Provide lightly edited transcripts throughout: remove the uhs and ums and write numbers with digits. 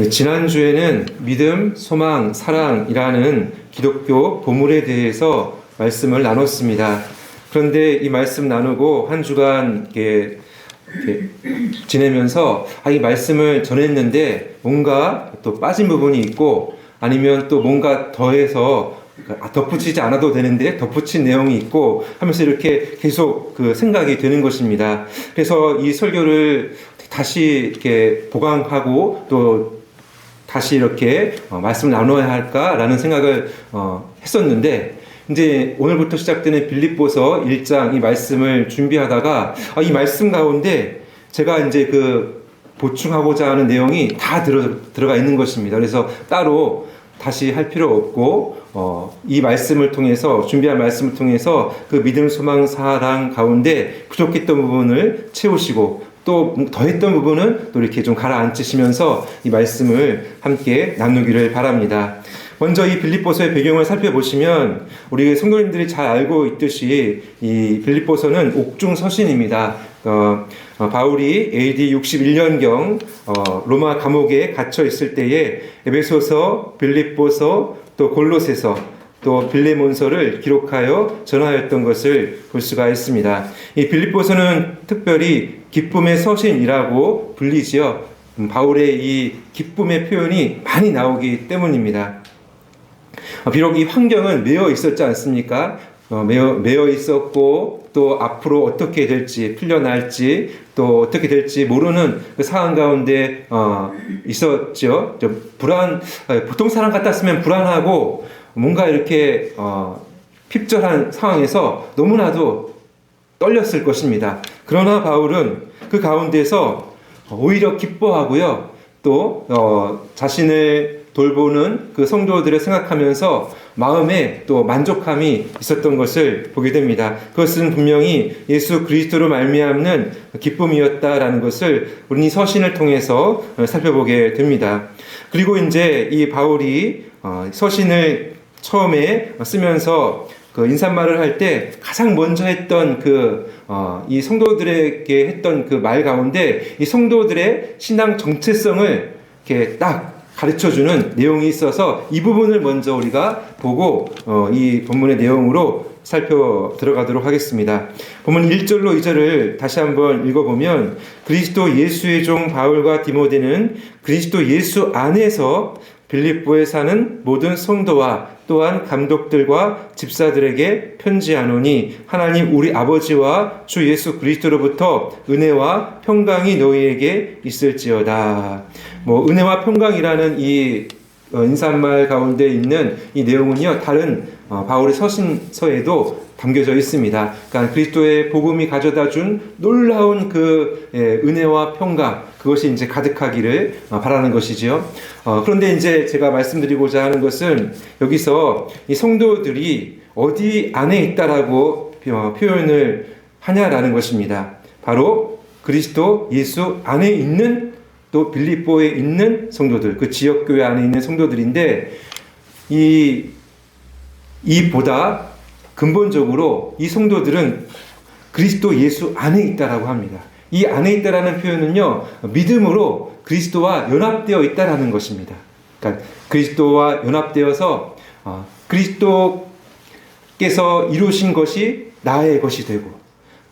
지난주에는 믿음, 소망, 사랑이라는 기독교 보물에 대해서 말씀을 나눴습니다. 그런데 이 말씀 나누고 한 주간 이렇게 지내면서 이 말씀을 전했는데 뭔가 또 빠진 부분이 있고 아니면 또 뭔가 더해서 덧붙이지 않아도 되는데 덧붙인 내용이 있고 하면서 이렇게 계속 그 생각이 되는 것입니다. 그래서 이 설교를 다시 이렇게 보강하고 또 다시 이렇게 말씀을 나눠야 할까라는 생각을 했었는데 이제 오늘부터 시작되는 빌립보서 1장 이 말씀을 준비하다가 이 말씀 가운데 제가 이제 그 보충하고자 하는 내용이 다 들어가 있는 것입니다. 그래서 따로 다시 할 필요 없고 이 말씀을 통해서 준비한 말씀을 통해서 그 믿음, 소망, 사랑 가운데 부족했던 부분을 채우시고 또 더했던 부분은 또 이렇게 좀 가라앉히시면서 이 말씀을 함께 나누기를 바랍니다. 먼저 이 빌립보서의 배경을 살펴보시면 우리 성도님들이 잘 알고 있듯이 이 빌립보서는 옥중 서신입니다. 바울이 AD 61년경 로마 감옥에 갇혀 있을 때에 에베소서, 빌립보서, 또 골로새서, 또 빌레몬서를 기록하여 전하였던 것을 볼 수가 있습니다. 이 빌립보서는 특별히 기쁨의 서신이라고 불리지요. 바울의 이 기쁨의 표현이 많이 나오기 때문입니다. 비록 이 환경은 매여 있었지 않습니까? 매여 있었고 또 앞으로 어떻게 될지 풀려날지 또 어떻게 될지 모르는 그 상황 가운데 있었죠. 보통 사람 같았으면 불안하고 뭔가 이렇게 핍절한 상황에서 너무나도 떨렸을 것입니다. 그러나 바울은 그 가운데서 오히려 기뻐하고요. 또 자신을 돌보는 그 성도들을 생각하면서 마음에 또 만족함이 있었던 것을 보게 됩니다. 그것은 분명히 예수 그리스도로 말미암는 기쁨이었다라는 것을 우리 이 서신을 통해서 살펴보게 됩니다. 그리고 이제 이 바울이 서신을 처음에 쓰면서 그 인사말을 할 때 가장 먼저 했던 이 성도들에게 했던 그 말 가운데 이 성도들의 신앙 정체성을 이렇게 딱 가르쳐주는 내용이 있어서 이 부분을 먼저 우리가 보고 이 본문의 내용으로 들어가도록 하겠습니다. 본문 1절로 2절을 다시 한번 읽어보면 그리스도 예수의 종 바울과 디모데는 그리스도 예수 안에서 빌립보에 사는 모든 성도와 또한 감독들과 집사들에게 편지하노니 하나님 우리 아버지와 주 예수 그리스도로부터 은혜와 평강이 너희에게 있을지어다. 은혜와 평강이라는 이 인사말 가운데 있는 이 내용은요, 다른 바울의 서신서에도 담겨져 있습니다. 그러니까 그리스도의 복음이 가져다 준 놀라운 그 은혜와 평강, 그것이 이제 가득하기를 바라는 것이지요. 그런데 이제 제가 말씀드리고자 하는 것은 여기서 이 성도들이 어디 안에 있다라고 표현을 하냐라는 것입니다. 바로 그리스도 예수 안에 있는 또 빌립보에 있는 성도들, 그 지역교회 안에 있는 성도들인데 이보다 근본적으로 이 성도들은 그리스도 예수 안에 있다라고 합니다. 이 안에 있다라는 표현은요, 믿음으로 그리스도와 연합되어 있다라는 것입니다. 그러니까 그리스도와 연합되어서 그리스도께서 이루신 것이 나의 것이 되고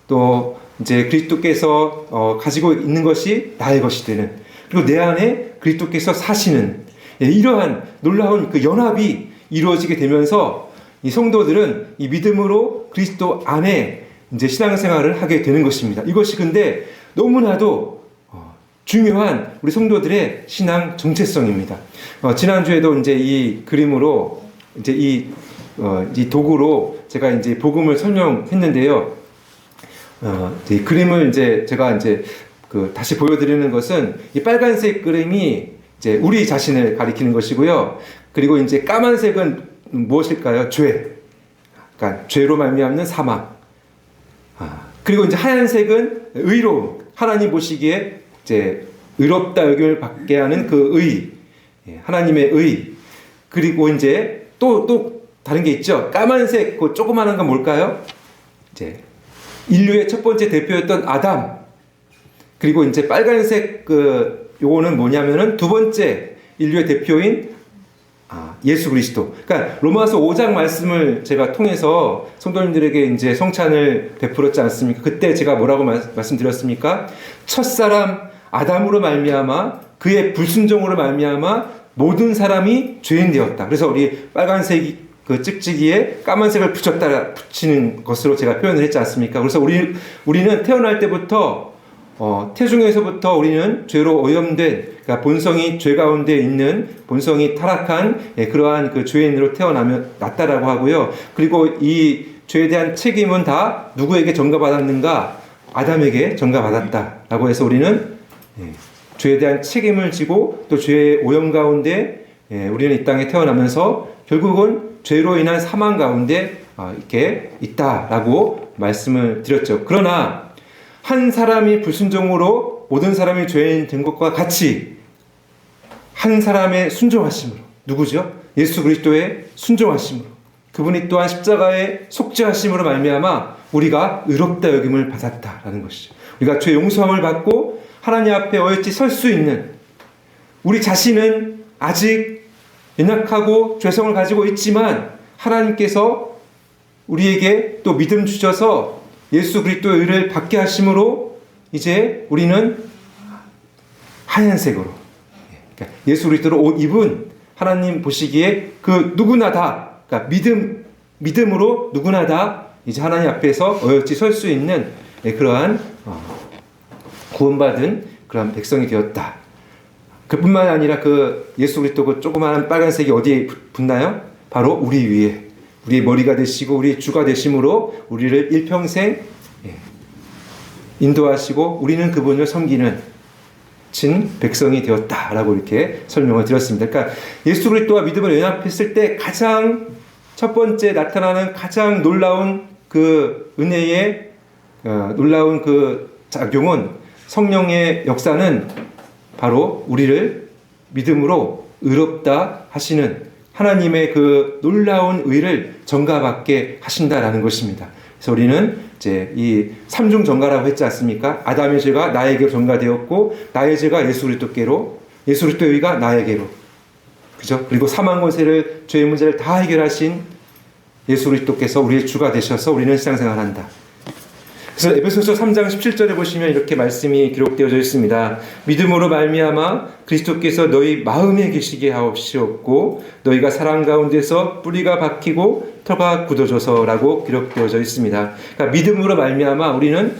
또 이제 그리스도께서 가지고 있는 것이 나의 것이 되는, 그리고 내 안에 그리스도께서 사시는 이러한 놀라운 그 연합이 이루어지게 되면서 이 성도들은 이 믿음으로 그리스도 안에 이제 신앙생활을 하게 되는 것입니다. 이것이 근데 너무나도 중요한 우리 성도들의 신앙 정체성입니다. 지난주에도 이제 이 그림으로 이제 이 도구로 제가 이제 복음을 설명했는데요. 이 그림을 이제 제가 이제 다시 보여드리는 것은 이 빨간색 그림이 이제 우리 자신을 가리키는 것이고요. 그리고 이제 까만색은 무엇일까요? 죄. 그러니까 죄로 말미암는 사망. 그리고 이제 하얀색은 의로움. 하나님 보시기에 이제 의롭다 여김을 받게 하는 그 의. 하나님의 의. 그리고 이제 또 다른 게 있죠. 까만색 그 조그마한 건 뭘까요? 이제 인류의 첫 번째 대표였던 아담. 그리고 이제 빨간색 요거는 뭐냐면은 두 번째 인류의 대표인 예수 그리스도. 그러니까 로마서 5장 말씀을 제가 통해서 성도님들에게 이제 성찬을 베풀었지 않습니까? 그때 제가 뭐라고 말씀드렸습니까? 첫사람 아담으로 말미암아 그의 불순종으로 말미암아 모든 사람이 죄인 되었다. 그래서 우리 빨간색 그 찍찍이에 까만색을 붙이는 것으로 제가 표현을 했지 않습니까? 그래서 우리는 태어날 때부터 태중에서부터 우리는 죄로 오염된, 그러니까 본성이 죄 가운데 있는 본성이 타락한 그러한 그 죄인으로 태어났다라고 하고요. 그리고 이 죄에 대한 책임은 다 누구에게 전가받았는가? 아담에게 전가받았다라고 해서 우리는 죄에 대한 책임을 지고 또 죄의 오염 가운데 우리는 이 땅에 태어나면서 결국은 죄로 인한 사망 가운데 이렇게 있다라고 말씀을 드렸죠. 그러나 한 사람이 불순종으로 모든 사람이 죄인 된 것과 같이 한 사람의 순종하심으로, 누구죠? 예수 그리스도의 순종하심으로, 그분이 또한 십자가의 속죄하심으로 말미암아 우리가 의롭다 여김을 받았다라는 것이죠. 우리가 죄 용서함을 받고 하나님 앞에 어찌 설 수 있는, 우리 자신은 아직 연약하고 죄성을 가지고 있지만 하나님께서 우리에게 또 믿음 주셔서 예수 그리스도의 의를 받게 하심으로 이제 우리는 하얀색으로, 그러니까 예수 그리스도로 옷 입은, 하나님 보시기에 그 누구나 다, 그러니까 믿음으로 누구나 다 이제 하나님 앞에서 어찌 설 수 있는 그러한 구원받은 그러한 백성이 되었다. 그뿐만 아니라 그 예수 그리스도 그 조그마한 빨간색이 어디에 붙나요? 바로 우리 위에, 우리의 머리가 되시고 우리의 주가 되심으로 우리를 일평생 인도하시고 우리는 그분을 섬기는 친 백성이 되었다라고 이렇게 설명을 드렸습니다. 그러니까 예수 그리스도와 믿음을 연합했을 때 가장 첫 번째 나타나는 가장 놀라운 그 은혜의 놀라운 그 작용은, 성령의 역사는 바로 우리를 믿음으로 의롭다 하시는 하나님의 그 놀라운 의를 전가받게 하신다라는 것입니다. 그래서 우리는 이제 이 삼중 전가라고 했지 않습니까? 아담의 죄가 나에게 전가되었고, 나의 죄가 예수 그리스도께로, 예수 그리스도의 의가 나에게로, 그죠? 그리고 사망 권세를, 죄의 문제를 다 해결하신 예수 그리스도께서 우리의 주가 되셔서 우리는 신앙생활한다. 그래서 에베소서 3장 17절에 보시면 이렇게 말씀이 기록되어져 있습니다. 믿음으로 말미암아 그리스도께서 너희 마음에 계시게 하옵시었고 너희가 사랑 가운데서 뿌리가 박히고 터가 굳어져서라고 기록되어져 있습니다. 그러니까 믿음으로 말미암아 우리는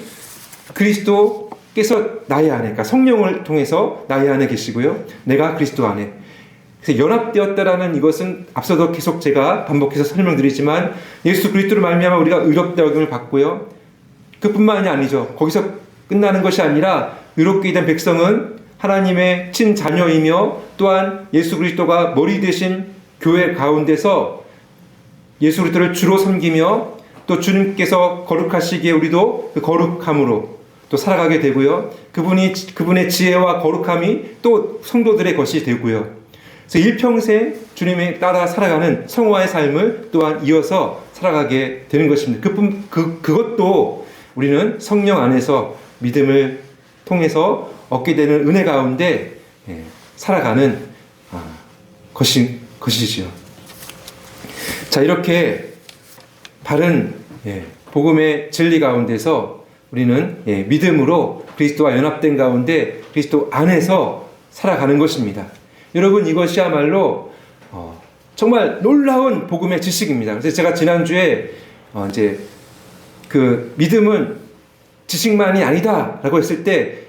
그리스도께서 나의 안에, 그러니까 성령을 통해서 나의 안에 계시고요, 내가 그리스도 안에. 그래서 연합되었다라는 이것은 앞서도 계속 제가 반복해서 설명드리지만 예수 그리스도로 말미암아 우리가 의롭다 여김을 받고요, 그뿐만이 아니죠. 거기서 끝나는 것이 아니라 의롭게 된 백성은 하나님의 친자녀이며 또한 예수 그리스도가 머리 되신 교회 가운데서 예수 그리스도를 주로 섬기며 또 주님께서 거룩하시기에 우리도 그 거룩함으로 또 살아가게 되고요, 그분의 지혜와 거룩함이 또 성도들의 것이 되고요. 그래서 일평생 주님에 따라 살아가는 성화의 삶을 또한 이어서 살아가게 되는 것입니다. 그것도 우리는 성령 안에서 믿음을 통해서 얻게 되는 은혜 가운데 살아가는 것이지요. 자, 이렇게 바른 복음의 진리 가운데서 우리는 믿음으로 그리스도와 연합된 가운데 그리스도 안에서 살아가는 것입니다. 여러분, 이것이야말로 정말 놀라운 복음의 지식입니다. 그래서 제가 지난주에 이제 그 믿음은 지식만이 아니다라고 했을 때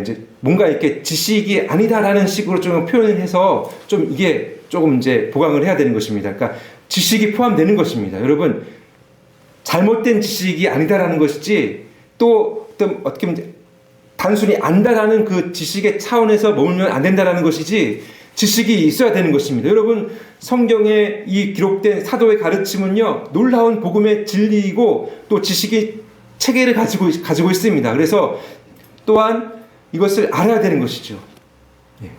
이제 뭔가 이렇게 지식이 아니다라는 식으로 좀 표현을 해서 좀 이게 조금 이제 보강을 해야 되는 것입니다. 그러니까 지식이 포함되는 것입니다. 여러분, 잘못된 지식이 아니다라는 것이지 또 어떻게 보면 단순히 안다라는 그 지식의 차원에서 머물면 안 된다라는 것이지 지식이 있어야 되는 것입니다. 여러분, 성경에 이 기록된 사도의 가르침은요, 놀라운 복음의 진리이고 또 지식이 체계를 가지고 있습니다. 그래서 또한 이것을 알아야 되는 것이죠.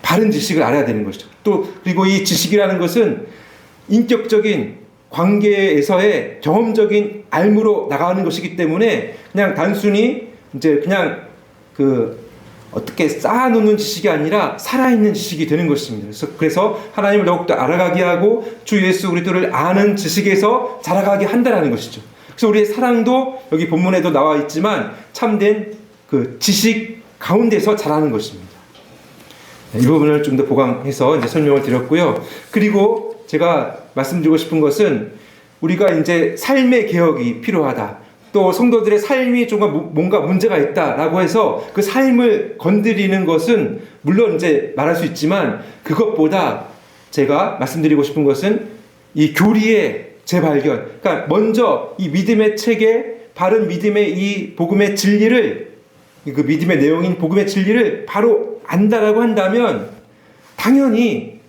바른 지식을 알아야 되는 것이죠. 또 그리고 이 지식이라는 것은 인격적인 관계에서의 경험적인 알무로 나가는 것이기 때문에 그냥 단순히 이제 그냥 그 어떻게 쌓아놓는 지식이 아니라 살아있는 지식이 되는 것입니다. 그래서 하나님을 더욱더 알아가게 하고 주 예수 그리스도를 아는 지식에서 자라가게 한다는 것이죠. 그래서 우리의 사랑도 여기 본문에도 나와 있지만 참된 그 지식 가운데서 자라는 것입니다. 이 부분을 좀 더 보강해서 이제 설명을 드렸고요. 그리고 제가 말씀드리고 싶은 것은 우리가 이제 삶의 개혁이 필요하다. 또 성도들의 삶이 좀 뭔가 문제가 있다라고 해서 그 삶을 건드리는 것은 물론 이제 말할 수 있지만 그것보다 제가 말씀드리고 싶은 것은 이 교리의 재발견. 그러니까 먼저 이 믿음의 체계, 바른 믿음의 이 복음의 진리를 그 믿음의 내용인 복음의 진리를 바로 안다라고 한다면 당연히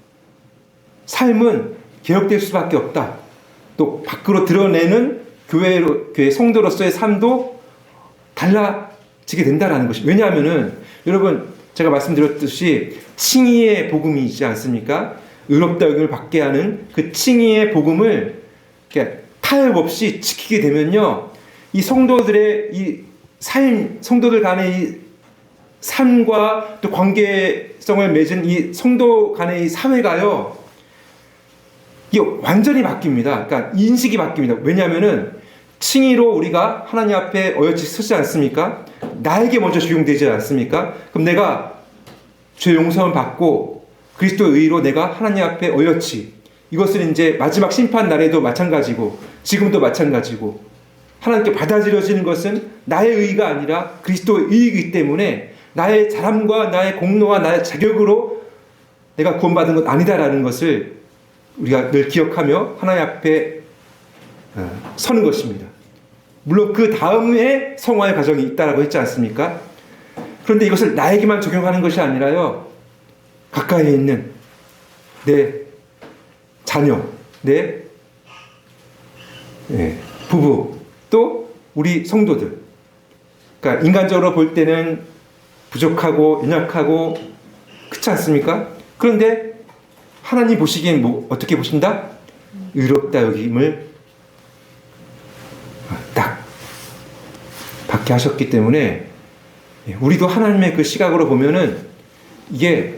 삶은 개혁될 수밖에 없다. 또 밖으로 드러내는 교회 성도로서의 삶도 달라지게 된다라는 것이. 왜냐하면은 여러분 제가 말씀드렸듯이 칭의의 복음이지 않습니까? 의롭다 여김을 받게 하는 그 칭의의 복음을 타협 없이 지키게 되면요, 이 성도들의 이 삶, 성도들 간의 이 삶과 또 관계성을 맺은 이 성도 간의 이 사회가요, 이게 완전히 바뀝니다. 그러니까 인식이 바뀝니다. 왜냐하면은 칭의로 우리가 하나님 앞에 어여치 서지 않습니까? 나에게 먼저 적용되지 않습니까? 그럼 내가 죄 용서를 받고 그리스도의 의로 내가 하나님 앞에 어여치, 이것은 이제 마지막 심판 날에도 마찬가지고 지금도 마찬가지고 하나님께 받아들여지는 것은 나의 의가 아니라 그리스도의 의이기 때문에 나의 잘함과 나의 공로와 나의 자격으로 내가 구원받은 것 아니다라는 것을 우리가 늘 기억하며 하나님 앞에 서는 것입니다. 물론 그 다음에 성화의 과정이 있다라고 했지 않습니까? 그런데 이것을 나에게만 적용하는 것이 아니라요, 가까이에 있는 내 자녀, 내 부부, 또 우리 성도들. 그러니까 인간적으로 볼 때는 부족하고 연약하고 그렇지 않습니까? 그런데 하나님 보시기엔 어떻게 보신다? 의롭다 여김을 딱 받게 하셨기 때문에 우리도 하나님의 그 시각으로 보면은 이게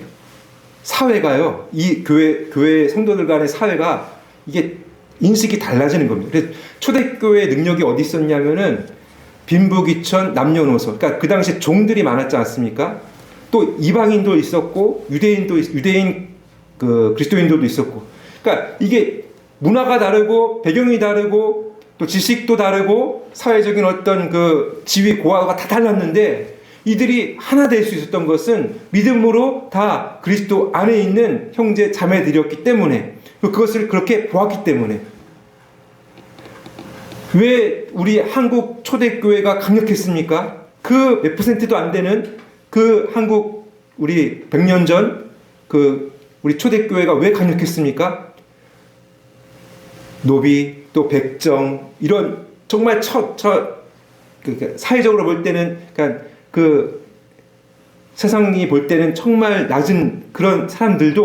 사회가요, 이 교회 성도들 간의 사회가 이게 인식이 달라지는 겁니다. 그래서 초대교회의 능력이 어디 있었냐면은 빈부귀천 남녀노소, 그러니까 그 당시 종들이 많았지 않습니까? 또 이방인도 있었고 유대인 그 그리스도인들도 있었고, 그러니까 이게 문화가 다르고 배경이 다르고 또 지식도 다르고 사회적인 어떤 그 지위 고하가 다 달랐는데 이들이 하나 될 수 있었던 것은 믿음으로 다 그리스도 안에 있는 형제 자매들이었기 때문에, 그것을 그렇게 보았기 때문에. 왜 우리 한국 초대교회가 강력했습니까? 그 몇 %도 안 되는 그 한국 우리 100년 전 그 우리 초대교회가 왜 강력했습니까? 노비 또 백정 이런 정말 사회적으로 볼 때는 그러니까 그 세상이 볼 때는 정말 낮은 그런 사람들이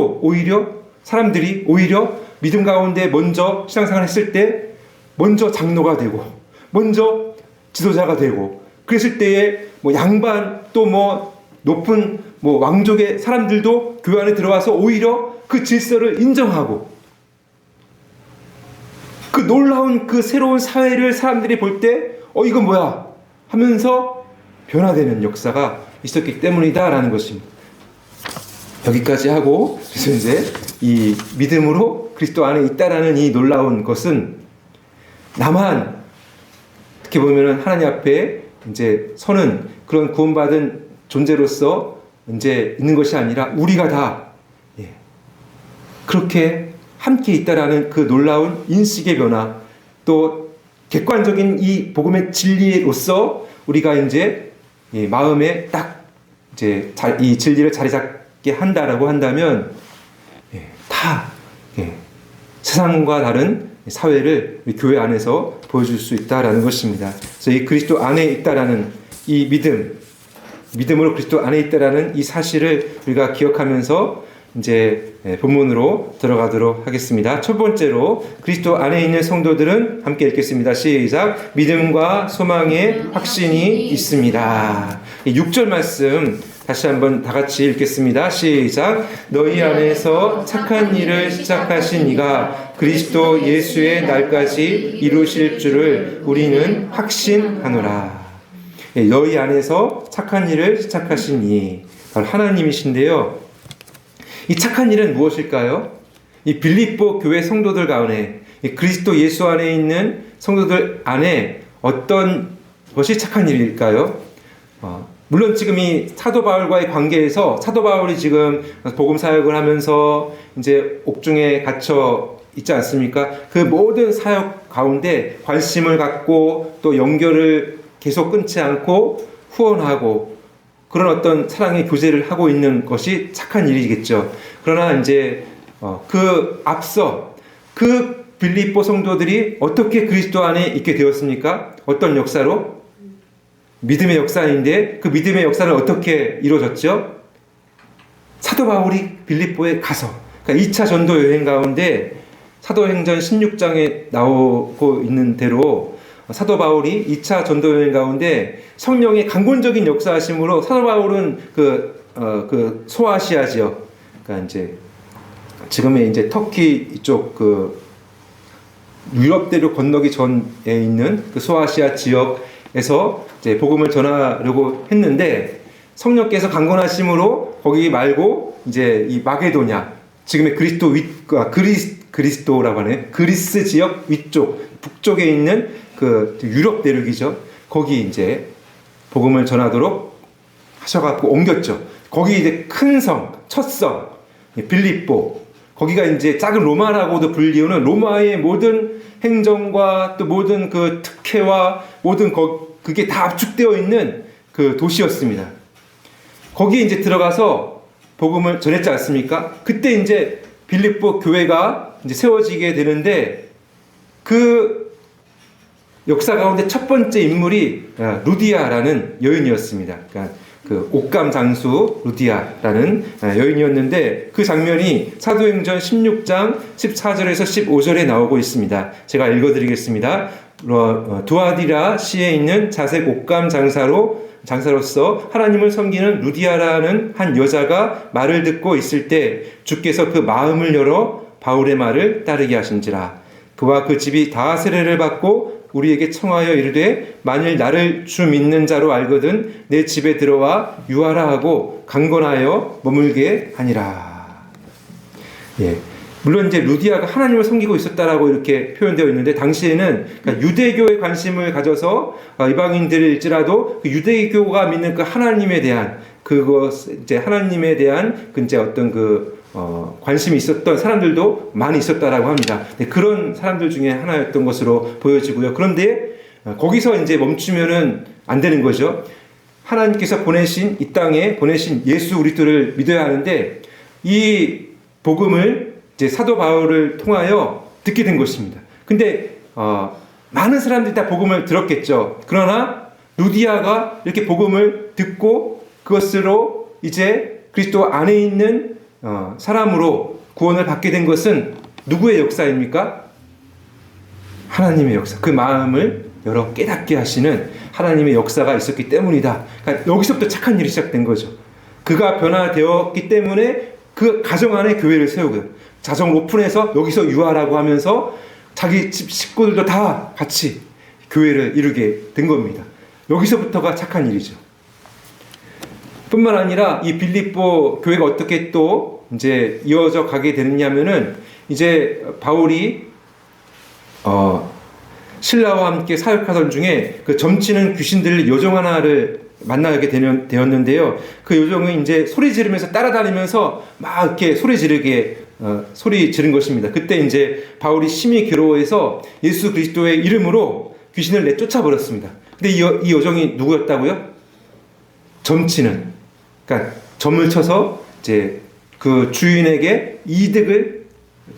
오히려 믿음 가운데 먼저 신앙생활 했을 때 먼저 장로가 되고 먼저 지도자가 되고 그랬을 때에 뭐 양반 또 뭐 높은 뭐 왕족의 사람들도 교회 안에 들어와서 오히려 그 질서를 인정하고 그 놀라운 그 새로운 사회를 사람들이 볼 때 이건 뭐야 하면서 변화되는 역사가 있었기 때문이다라는 것입니다. 여기까지 하고, 그래서 이제 이 믿음으로 그리스도 안에 있다라는 이 놀라운 것은 나만 어떻게 보면은 하나님 앞에 이제 서는 그런 구원받은 존재로서 이제 있는 것이 아니라 우리가 다 그렇게 함께 있다라는 그 놀라운 인식의 변화, 또 객관적인 이 복음의 진리로서 우리가 이제 마음에 딱 이제 이 진리를 자리 잡게 한다라고 한다면 다 세상과 다른 사회를 우리 교회 안에서 보여줄 수 있다라는 것입니다. 그래서 이 그리스도 안에 있다라는 이 믿음으로 그리스도 안에 있다라는 이 사실을 우리가 기억하면서 이제 본문으로 들어가도록 하겠습니다. 첫 번째로 그리스도 안에 있는 성도들은 함께 읽겠습니다. 시작. 믿음과 소망의 확신이 있습니다. 6절 말씀 다시 한번 다 같이 읽겠습니다. 시작. 너희 안에서 착한 일을 시작하신 이가 그리스도 예수의 날까지 이루실 줄을 우리는 확신하노라. 너희 안에서 착한 일을 시작하신 이 바로 하나님이신데요. 이 착한 일은 무엇일까요? 이 빌립보 교회 성도들 가운데 그리스도 예수 안에 있는 성도들 안에 어떤 것이 착한 일일까요? 물론 지금 이 사도 바울과의 관계에서 사도 바울이 지금 복음 사역을 하면서 이제 옥중에 갇혀 있지 않습니까? 그 모든 사역 가운데 관심을 갖고 또 연결을 계속 끊지 않고 후원하고 그런 어떤 사랑의 교제를 하고 있는 것이 착한 일이겠죠. 그러나 이제 그 앞서 그 빌립보 성도들이 어떻게 그리스도 안에 있게 되었습니까? 어떤 역사로? 믿음의 역사인데 그 믿음의 역사는 어떻게 이루어졌죠? 사도 바울이 빌립보에 가서 그러니까 2차 전도 여행 가운데 사도행전 16장에 나오고 있는 대로 사도 바울이 2차 전도 여행 가운데 성령의 강권적인 역사하심으로 사도 바울은 그 소아시아 지역, 그러니까 이제 지금의 이제 터키 이쪽 그 유럽대로 건너기 전에 있는 그 소아시아 지역에서 이제 복음을 전하려고 했는데 성령께서 강권하심으로 거기 말고 이제 이 마게도냐, 지금의 그리스도라고 하네, 그리스 지역 위쪽 북쪽에 있는 그 유럽 대륙이죠. 거기 이제 복음을 전하도록 하셔갖고 옮겼죠. 거기 이제 큰 성, 첫 성, 빌립보. 거기가 이제 작은 로마라고도 불리우는 로마의 모든 행정과 또 모든 그 특혜와 모든 그게 다 압축되어 있는 그 도시였습니다. 거기에 이제 들어가서 복음을 전했지 않습니까? 그때 이제 빌립보 교회가 이제 세워지게 되는데 그 역사 가운데 첫 번째 인물이 루디아라는 여인이었습니다. 그러니까 그 옥감 장수 루디아라는 여인이었는데 그 장면이 사도행전 16장 14절에서 15절에 나오고 있습니다. 제가 읽어드리겠습니다. 두아디라 시에 있는 자색 옥감 장사로서 하나님을 섬기는 루디아라는 한 여자가 말을 듣고 있을 때 주께서 그 마음을 열어 바울의 말을 따르게 하신지라. 그와 그 집이 다 세례를 받고 우리에게 청하여 이르되 만일 나를 주 믿는 자로 알거든 내 집에 들어와 유하라 하고 강권하여 머물게 하니라. 예. 물론 이제 루디아가 하나님을 섬기고 있었다라고 이렇게 표현되어 있는데 당시에는 그러니까 유대교에 관심을 가져서 이방인들일지라도 그 유대교가 믿는 그 하나님에 대한 이제 하나님에 대한 그 이제 어떤 관심이 있었던 사람들도 많이 있었다라고 합니다. 그런 사람들 중에 하나였던 것으로 보여지고요. 그런데 거기서 이제 멈추면은 안 되는 거죠. 하나님께서 이 땅에 보내신 예수 그리스도를 믿어야 하는데 이 복음을 이제 사도 바울을 통하여 듣게 된 것입니다. 근데 많은 사람들이 다 복음을 들었겠죠. 그러나 루디아가 이렇게 복음을 듣고 그것으로 이제 그리스도 안에 있는 사람으로 구원을 받게 된 것은 누구의 역사입니까? 하나님의 역사. 그 마음을 열어 깨닫게 하시는 하나님의 역사가 있었기 때문이다. 그러니까 여기서부터 착한 일이 시작된 거죠. 그가 변화되었기 때문에 그 가정 안에 교회를 세우고 자정 오픈해서 여기서 유하라고 하면서 자기 집 식구들도 다 같이 교회를 이루게 된 겁니다. 여기서부터가 착한 일이죠. 뿐만 아니라 이 빌립보 교회가 어떻게 또 이제 이어져 가게 되느냐면은 이제 바울이 신라와 함께 사역하던 중에 그 점치는 귀신들 요정 하나를 만나게 되었는데요. 그 요정은 이제 소리 지르면서 따라다니면서 막 이렇게 소리 지른 것입니다. 그때 이제 바울이 심히 괴로워해서 예수 그리스도의 이름으로 귀신을 내쫓아 버렸습니다. 근데 이 요정이 누구였다고요? 점치는. 그러니까 점을 쳐서 이제 그 주인에게 이득을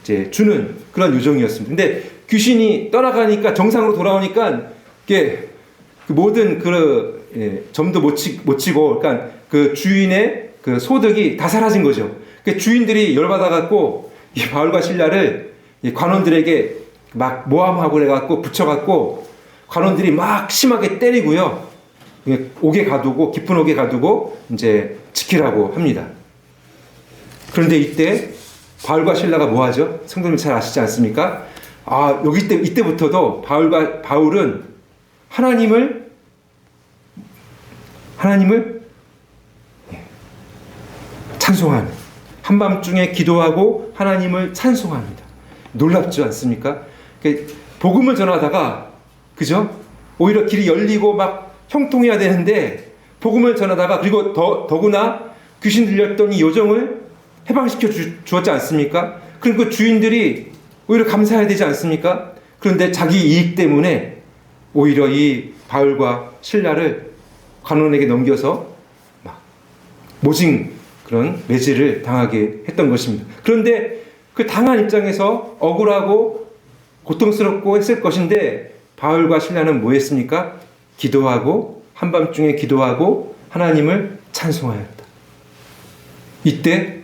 이제 주는 그런 요정이었습니다. 근데 귀신이 떠나가니까 정상으로 돌아오니까 이게 그 모든 점도 못 치고, 그러니까 그 주인의 그 소득이 다 사라진 거죠. 그 주인들이 열받아갖고 이 바울과 실라를 이 관원들에게 막 모함하고 그래갖고 붙여갖고 관원들이 막 심하게 때리고요. 옥에 가두고 깊은 옥에 가두고 이제 지키라고 합니다. 그런데 이때 바울과 실라가 뭐 하죠? 성도님 잘 아시지 않습니까? 이때부터도 바울은 하나님을 찬송하는, 한밤중에 기도하고 하나님을 찬송합니다. 놀랍지 않습니까? 복음을 전하다가, 그죠? 오히려 길이 열리고 막 형통해야 되는데, 복음을 전하다가, 그리고 더구나 귀신 들렸던 이 요정을 해방시켜 주었지 않습니까? 그리고 그 주인들이 오히려 감사해야 되지 않습니까? 그런데 자기 이익 때문에 오히려 이 바울과 실라를 관원에게 넘겨서 막 모진 그런 매질을 당하게 했던 것입니다. 그런데 그 당한 입장에서 억울하고 고통스럽고 했을 것인데, 바울과 실라는 뭐 했습니까? 기도하고, 한밤중에 기도하고 하나님을 찬송하였다. 이때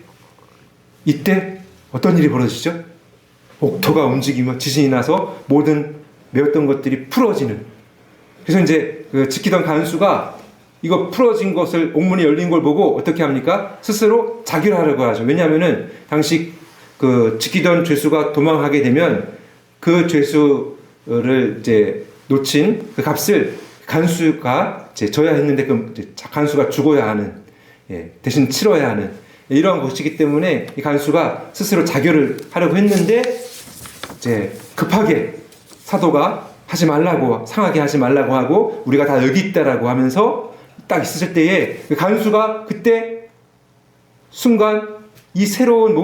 어떤 일이 벌어지죠? 옥토가 움직이며 지진이 나서 모든 메웠던 것들이 풀어지는. 그래서 이제 지키던 간수가 이거 풀어진 것을, 옥문이 열린 걸 보고 어떻게 합니까? 스스로 자결하려고 하죠. 왜냐하면은 당시 지키던 죄수가 도망하게 되면 그 죄수를 이제 놓친 그 값을 간수가 이제 져야 했는데, 그 간수가 죽어야 하는, 대신 치러야 하는 이러한 것이기 때문에 이 간수가 스스로 자결을 하려고 했는데, 이제 급하게 사도가 하지 말라고, 상하게 하지 말라고 하고, 우리가 다 여기 있다라고 하면서 딱 있을 때에 그 간수가 그때 순간 이 새로운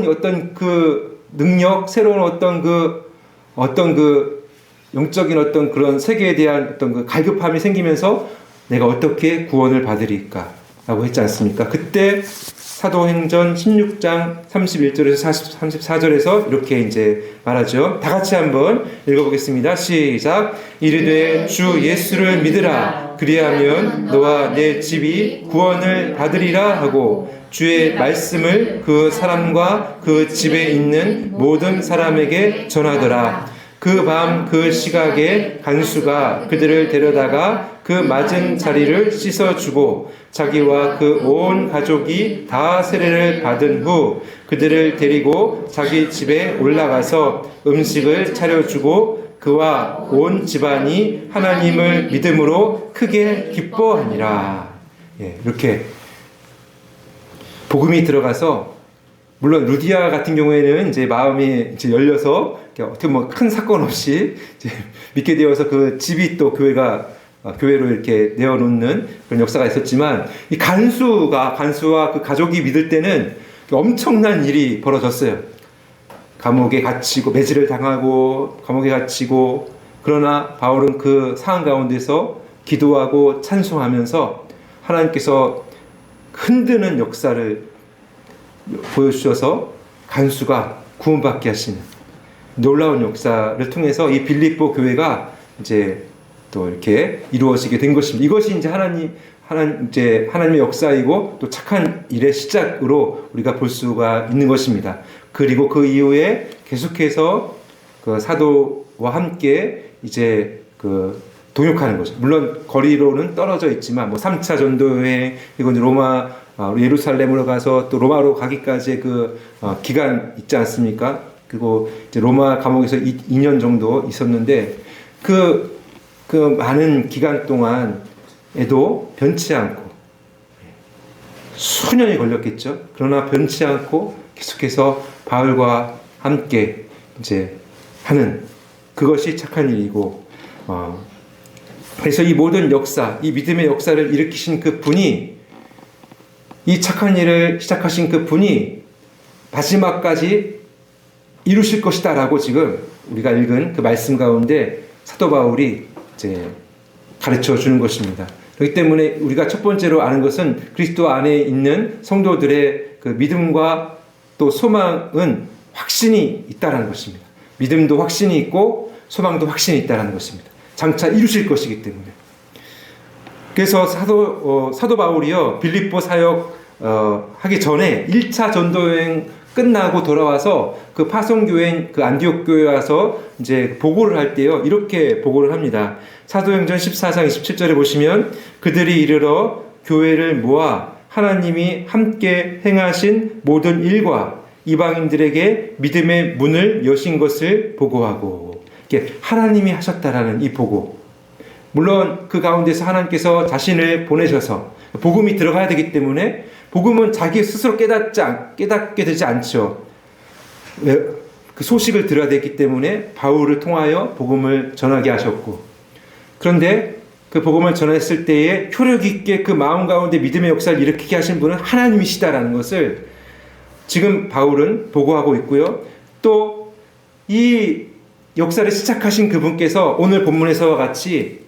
어떤 그 능력, 새로운 어떤 그 영적인 어떤 그런 세계에 대한 어떤 그 갈급함이 생기면서 내가 어떻게 구원을 받으리까 라고 했지 않습니까? 그때 사도행전 16장 31절에서 34절에서 이렇게 이제 말하죠. 다 같이 한번 읽어보겠습니다. 시작. 이르되 주 예수를 믿으라. 그리하면 너와 내 집이 구원을 받으리라 하고, 주의 말씀을 그 사람과 그 집에 있는 모든 사람에게 전하더라. 그 밤 그 시각에 간수가 그들을 데려다가 그 맞은 자리를 씻어주고, 자기와 그 온 가족이 다 세례를 받은 후 그들을 데리고 자기 집에 올라가서 음식을 차려주고, 그와 온 집안이 하나님을 믿음으로 크게 기뻐하니라. 이렇게 복음이 들어가서, 물론 루디아 같은 경우에는 이제 마음이 이제 열려서 어떻게 뭐 큰 사건 없이 이제 믿게 되어서 그 집이 또 교회로 이렇게 내어놓는 그런 역사가 있었지만, 이 간수와 그 가족이 믿을 때는 엄청난 일이 벌어졌어요. 감옥에 갇히고, 매질을 당하고 감옥에 갇히고, 그러나 바울은 그 상황 가운데서 기도하고 찬송하면서 하나님께서 흔드는 역사를 보여주셔서 간수가 구원받게 하시는 놀라운 역사를 통해서 이 빌립보 교회가 이제 또 이렇게 이루어지게 된 것입니다. 이것이 이제 하나님의 역사이고 또 착한 일의 시작으로 우리가 볼 수가 있는 것입니다. 그리고 그 이후에 계속해서 그 사도와 함께 이제 동역하는 거죠. 물론 거리로는 떨어져 있지만 3차 전도여행, 그리고 예루살렘으로 가서 또 로마로 가기까지의 기간 있지 않습니까? 그리고 이제 로마 감옥에서 2년 정도 있었는데 그 많은 기간 동안에도 변치 않고, 수년이 걸렸겠죠. 그러나 변치 않고 계속해서 바울과 함께 이제 하는 그것이 착한 일이고, 그래서 이 모든 역사, 이 믿음의 역사를 일으키신 그 분이, 이 착한 일을 시작하신 그 분이 마지막까지 이루실 것이다 라고 지금 우리가 읽은 그 말씀 가운데 사도 바울이 이제 가르쳐 주는 것입니다. 그렇기 때문에 우리가 첫 번째로 아는 것은 그리스도 안에 있는 성도들의 그 믿음과 또 소망은 확신이 있다라는 것입니다. 믿음도 확신이 있고 소망도 확신이 있다라는 것입니다. 장차 이루실 것이기 때문에. 그래서 사도 바울이요, 빌립보 사역 하기 전에 1차 전도 여행 끝나고 돌아와서 그 파송교회인 그 안디옥 교회에 와서 이제 보고를 할 때요, 이렇게 보고를 합니다. 사도행전 14장 27절에 보시면 그들이 이르러 교회를 모아 하나님이 함께 행하신 모든 일과 이방인들에게 믿음의 문을 여신 것을 보고하고, 이렇게 하나님이 하셨다라는 이 보고, 물론 그 가운데서 하나님께서 자신을 보내셔서 복음이 들어가야 되기 때문에 복음은 자기 스스로 깨닫게 되지 않죠. 그 소식을 들어야 되기 때문에 바울을 통하여 복음을 전하게 하셨고, 그런데 그 복음을 전했을 때에 효력 있게 그 마음 가운데 믿음의 역사를 일으키게 하신 분은 하나님이시다라는 것을 지금 바울은 보고하고 있고요. 또 이 역사를 시작하신 그분께서 오늘 본문에서와 같이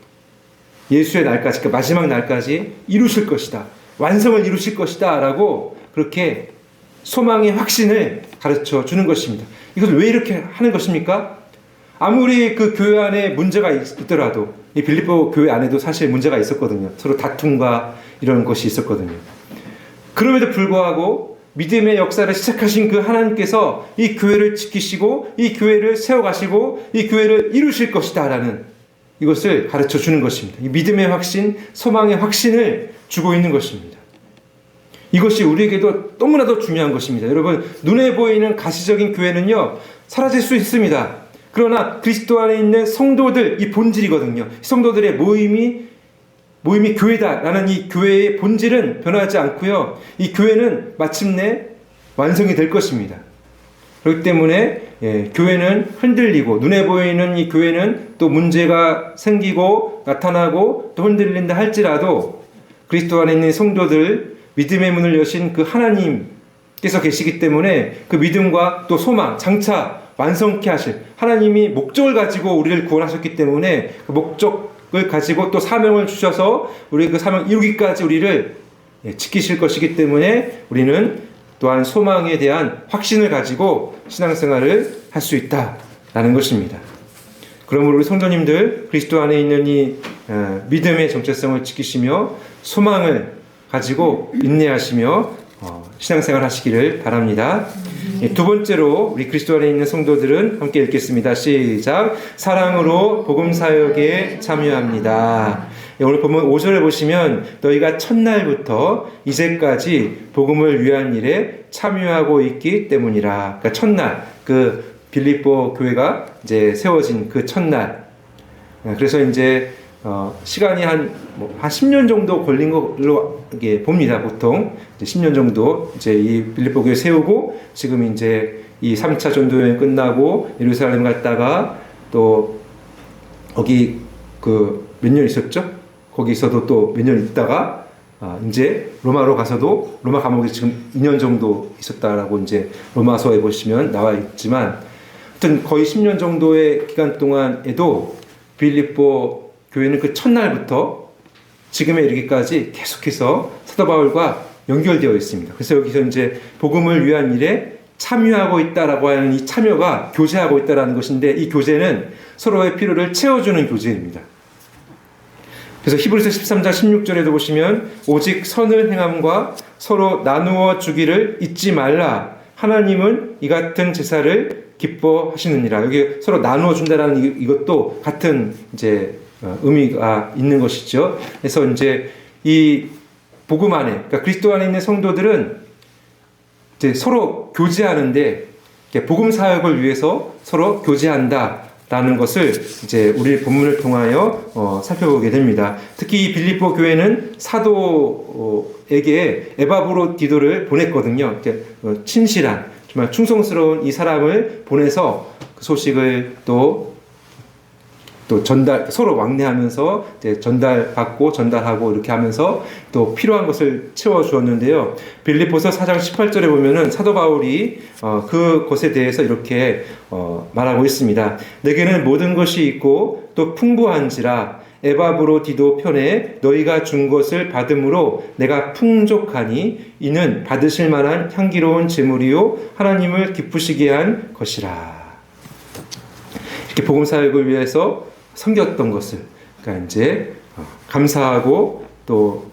예수의 날까지, 그 마지막 날까지 이루실 것이다, 완성을 이루실 것이다 라고 그렇게 소망의 확신을 가르쳐 주는 것입니다. 이것을 왜 이렇게 하는 것입니까? 아무리 그 교회 안에 문제가 있더라도, 이 빌립보 교회 안에도 사실 문제가 있었거든요. 서로 다툼과 이런 것이 있었거든요. 그럼에도 불구하고 믿음의 역사를 시작하신 그 하나님께서 이 교회를 지키시고 이 교회를 세워가시고 이 교회를 이루실 것이다 라는 이것을 가르쳐 주는 것입니다. 이 믿음의 확신, 소망의 확신을 주고 있는 것입니다. 이것이 우리에게도 너무나도 중요한 것입니다. 여러분, 눈에 보이는 가시적인 교회는요, 사라질 수 있습니다. 그러나 그리스도 안에 있는 성도들, 이 본질이거든요. 성도들의 모임이 교회다라는 이 교회의 본질은 변하지 않고요, 이 교회는 마침내 완성이 될 것입니다. 그렇기 때문에 교회는 흔들리고, 눈에 보이는 이 교회는 또 문제가 생기고 나타나고 또 흔들린다 할지라도 그리스도 안에 있는 성도들, 믿음의 문을 여신 그 하나님께서 계시기 때문에 그 믿음과 또 소망, 장차 완성케 하실 하나님이 목적을 가지고 우리를 구원하셨기 때문에 그 목적을 가지고 또 사명을 주셔서 우리 그 사명 이루기까지 우리를 지키실 것이기 때문에 우리는 또한 소망에 대한 확신을 가지고 신앙생활을 할 수 있다라는 것입니다. 그러므로 우리 성도님들, 그리스도 안에 있는 이 믿음의 정체성을 지키시며 소망을 가지고 인내하시며 신앙생활 하시기를 바랍니다. 두 번째로 우리 그리스도 안에 있는 성도들은 함께 읽겠습니다. 시작. 사랑으로 복음 사역에 참여합니다. 오늘 보면 5절에 보시면 너희가 첫날부터 이제까지 복음을 위한 일에 참여하고 있기 때문이라. 그러니까 첫날, 그 빌립보 교회가 이제 세워진 그 첫날. 그래서 이제 시간이 한 10년 정도 걸린 걸로 봅니다. 보통 이제 10년 정도 이제 이 빌립보 교회 세우고, 지금 이제 이 3차 전도 여행 끝나고 예루살렘 갔다가 또 거기 그 몇 년 있었죠? 거기서도 또 몇 년 있다가 이제 로마로 가서도 로마 감옥에 지금 2년 정도 있었다라고 이제 로마서에 보시면 나와 있지만, 하여튼 거의 10년 정도의 기간 동안에도 빌립보 교회는 그 첫날부터 지금에 이르기까지 계속해서 사도 바울과 연결되어 있습니다. 그래서 여기서 이제 복음을 위한 일에 참여하고 있다라고 하는 이 참여가 교제하고 있다라는 것인데, 이 교제는 서로의 필요를 채워주는 교제입니다. 그래서 히브리서 13장 16절에도 보시면 오직 선을 행함과 서로 나누어 주기를 잊지 말라. 하나님은 이 같은 제사를 기뻐하시느니라. 여기 서로 나누어 준다라는 이것도 같은 이제 의미가 있는 것이죠. 그래서 이제 이 복음 안에, 그러니까 그리스도 안에 있는 성도들은 이제 서로 교제하는데, 복음 사역을 위해서 서로 교제한다라는 것을 이제 우리 본문을 통하여 살펴보게 됩니다. 특히 이 빌립보 교회는 사도에게 에바브로디도를 보냈거든요. 친실한, 정말 충성스러운 이 사람을 보내서 그 소식을 또 전달, 서로 왕래하면서 이제 전달받고 전달하고 이렇게 하면서 또 필요한 것을 채워주었는데요. 빌립보서 4장 18절에 보면은 사도 바울이 그것에 대해서 이렇게 말하고 있습니다. 내게는 모든 것이 있고 또 풍부한지라 에바브로디도 편에 너희가 준 것을 받음으로 내가 풍족하니 이는 받으실 만한 향기로운 제물이요 하나님을 기쁘시게 한 것이라. 이렇게 복음 사역을 위해서 섬겼던 것을, 그러니까 이제 감사하고 또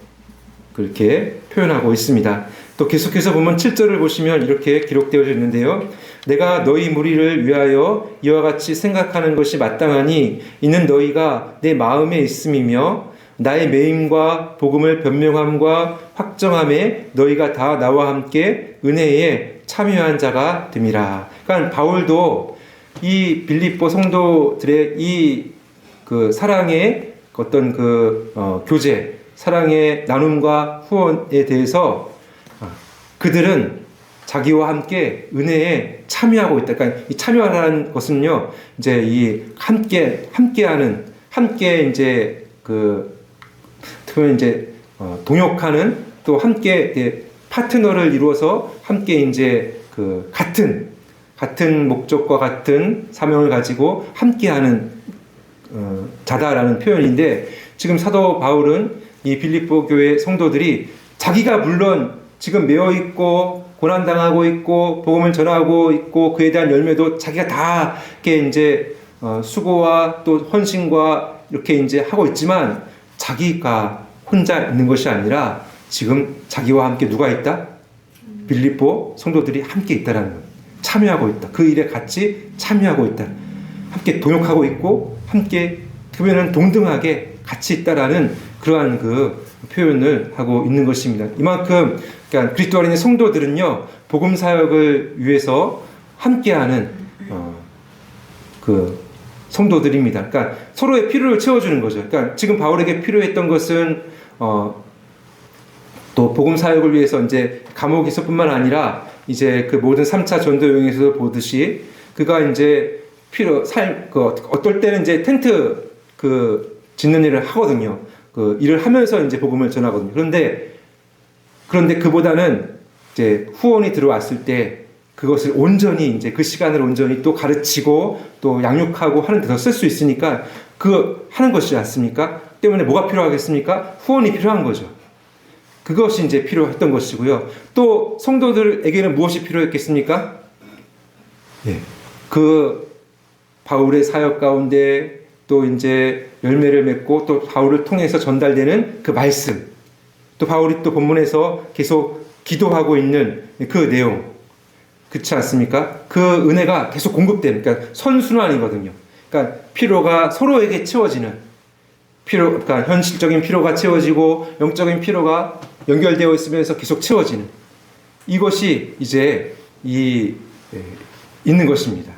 그렇게 표현하고 있습니다. 또 계속해서 보면 7절을 보시면 이렇게 기록되어 있는데요. 내가 너희 무리를 위하여 이와 같이 생각하는 것이 마땅하니 이는 너희가 내 마음에 있음이며 나의 매임과 복음을 변명함과 확정함에 너희가 다 나와 함께 은혜에 참여한 자가 됨이라. 그러니까 바울도 이 빌립보 성도들의 이 그 사랑의 어떤 교제, 사랑의 나눔과 후원에 대해서 그들은 자기와 함께 은혜에 참여하고 있다. 그러니까 이 참여하라는 것은요, 이제 이 함께하는, 함께 이제 특별히 이제 동역하는, 또 함께 파트너를 이루어서 함께 이제 같은 목적과 같은 사명을 가지고 함께하는 자다라는 표현인데, 지금 사도 바울은 이 빌립보 교회 성도들이 자기가 물론 지금 매어 있고 고난당하고 있고 복음을 전하고 있고 그에 대한 열매도 자기가 다 이렇게 이제 수고와 또 헌신과 이렇게 이제 하고 있지만, 자기가 혼자 있는 것이 아니라 지금 자기와 함께 누가 있다? 빌립보 성도들이 함께 있다라는 거예요. 참여하고 있다. 그 일에 같이 참여하고 있다. 함께 동역하고 있고 함께 그러면 동등하게 같이 있다라는 그러한 표현을 하고 있는 것입니다. 이만큼 그러니까 그리스도 안에 있는 성도들은요, 복음 사역을 위해서 함께하는 성도들입니다. 그러니까 서로의 필요를 채워주는 거죠. 그러니까 지금 바울에게 필요했던 것은 또 복음 사역을 위해서 이제 감옥에서뿐만 아니라 이제 그 모든 3차 전도 여행에서 보듯이 그가 이제 어떨 때는 이제 텐트 짓는 일을 하거든요. 일을 하면서 이제 복음을 전하거든요. 그런데 그보다는 이제 후원이 들어왔을 때 그것을 온전히 이제 그 시간을 온전히 또 가르치고 또 양육하고 하는 데 더 쓸 수 있으니까 하는 것이지 않습니까? 때문에 뭐가 필요하겠습니까? 후원이 필요한 거죠. 그것이 이제 필요했던 것이고요. 또 성도들에게는 무엇이 필요했겠습니까? 예. 바울의 사역 가운데 또 이제 열매를 맺고 또 바울을 통해서 전달되는 그 말씀, 또 바울이 또 본문에서 계속 기도하고 있는 그 내용, 그렇지 않습니까? 그 은혜가 계속 공급되는, 그러니까 선순환이거든요. 그러니까 필요가 서로에게 채워지는 그러니까 현실적인 필요가 채워지고 영적인 필요가 연결되어 있으면서 계속 채워지는 이것이 이제 있는 것입니다.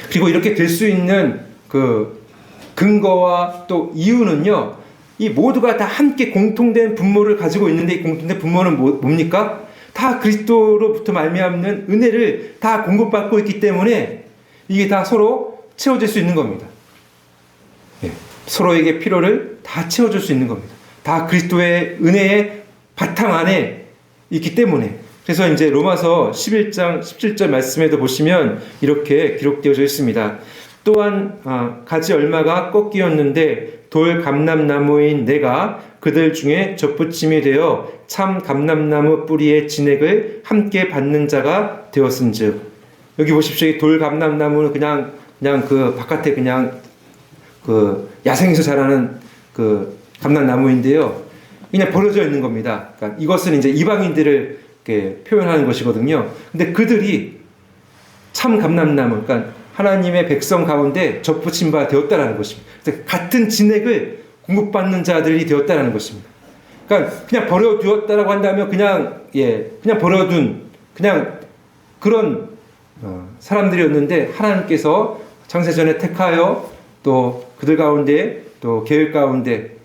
그리고 이렇게 될 수 있는 근거와 또 이유는요, 이 모두가 다 함께 공통된 분모를 가지고 있는데, 이 공통된 분모는 뭡니까? 다 그리스도로부터 말미암는 은혜를 다 공급받고 있기 때문에 이게 다 서로 채워질 수 있는 겁니다. 예, 서로에게 필요를 다 채워줄 수 있는 겁니다. 다 그리스도의 은혜의 바탕 안에 있기 때문에. 그래서 이제 로마서 11장 17절 말씀에도 보시면 이렇게 기록되어져 있습니다. 또한 가지 얼마가 꺾이었는데 돌 감람나무인 내가 그들 중에 접붙임이 되어 참 감람나무 뿌리의 진액을 함께 받는 자가 되었은즉. 여기 보십시오. 이 돌 감람나무는 그냥 바깥에 그냥 야생에서 자라는 감람나무인데요. 그냥 버려져 있는 겁니다. 그러니까 이것은 이제 이방인들을 이렇게 표현하는 것이거든요. 근데 그들이 참 감람나무, 그러니까 하나님의 백성 가운데 접붙임 바 되었다라는 것입니다. 같은 진액을 공급받는 자들이 되었다라는 것입니다. 그러니까 그냥 버려두었다라고 한다면 그냥 버려둔 그런 사람들이었는데, 하나님께서 창세전에 택하여 또 그들 가운데 또 계획 가운데